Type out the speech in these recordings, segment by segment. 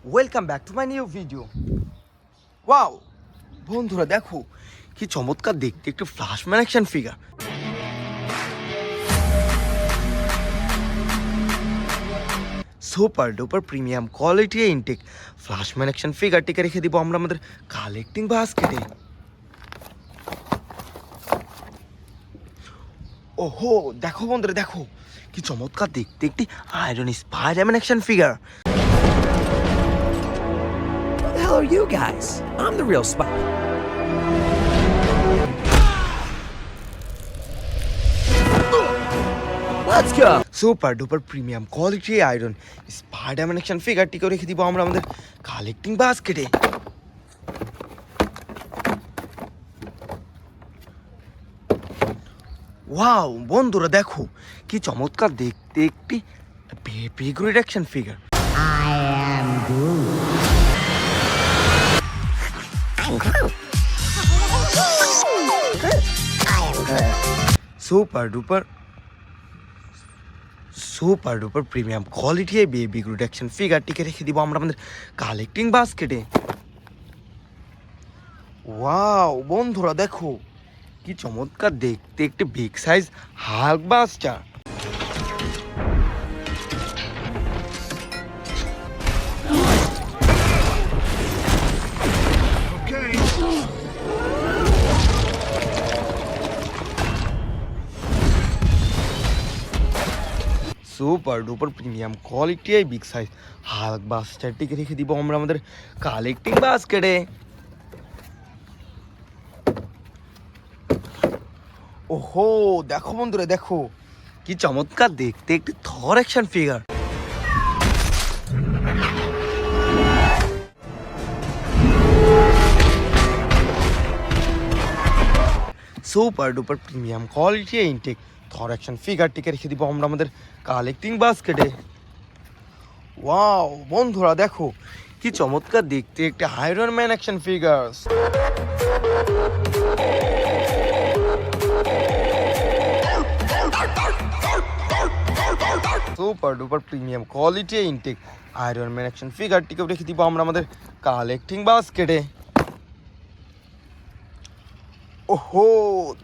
Welcome back to my new video. Wow বন্ধুরা দেখো কি চমৎকার দেখতে একটু Flashman action figure. Super duper premium quality intact Flashman action ফিগারটিকে রেখে দিব আমরা আমাদের কালেক্টিং বাস্কেটে। ওহো দেখো বন্ধুরা দেখো কি চমৎকার দেখতে একটি iron Spiderman action figure. Who the hell are you guys? I'm the real spy. Let's go. Super duper premium quality iron Spiderman action ফিগারটিকে রেখে দিব আমরা আমাদের কালেক্টিং বাস্কেটে। ওয়াও বন্ধুরা দেখো কি চমৎকার দেখতে একটি baby গ্রুড action figure. Super duper premium quality এই বেবি গ্রুড অ্যাকশন ফিগারটিকে রেখে দিব আমরা আমাদের কালেক্টিং বাস্কেটে। ওয়াও বন্ধুরা দেখো কি চমৎকার দেখতে একটি big size Hulk buster. Super duper premium quality এই বিগ সাইজ হাল্ক বাস্টারটিকে রেখে দিব আমরা আমাদের কালেক্টিং বাস্কেটে। ওহো দেখো বন্ধুরা দেখো কি চমৎকার দেখতে একটি Thor action figure. Super duper premium quality intact Thor action ফিগারটিকে রেখে দিব আমরা আমাদের কালেক্টিং বাস্কেটে। ওয়াও বন্ধুরা দেখো কি চমৎকার দেখতে একটি Iron Man action figure. Super duper premium quality intact Iron Man action ফিগারটিকে রেখে দিব আমরা আমাদের কালেক্টিং বাস্কেটে। ওহো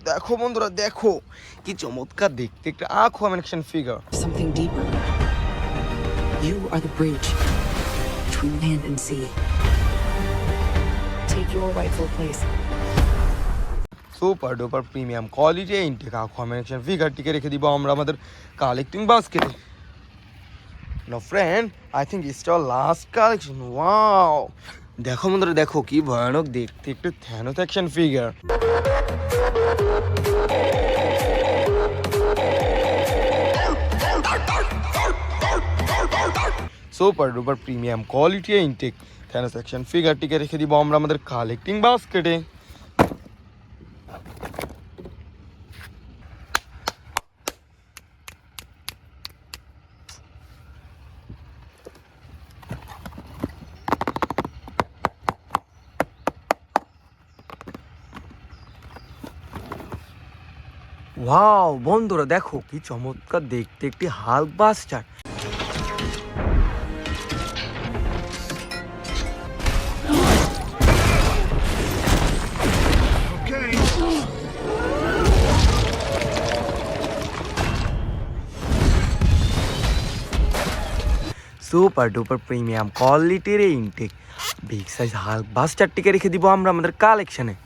দেখো বন্ধুরা দেখো কি চমৎকার দেখতে একটা Aquaman action figure. Something deeper. You are the bridge between land and sea. Take your rightful place. Super duper premium quality intact Aquaman action ফিগারটিকে রেখে দিব আমরা আমাদের কালেক্টিং বাস্কেটে। No friend I think it's our last collection. Wow দেখো বন্ধুরা দেখো কি ভয়ানক দেখতে একটু Thanos action figure. Super duper premium quality intact Thanos action ফিগারটিকে রেখে দিব আমরা আমাদের কালেক্টিং বাস্কেটে। ওয়াও বন্ধুরা দেখো কি চমৎকার দেখতে একটি Hulk buster. Super duper premium কোয়ালিটির ইনটেক বিগ সাইজ হাল্ক বাস্টারটিকে রেখে দিব আমরা আমাদের কালেকশনে।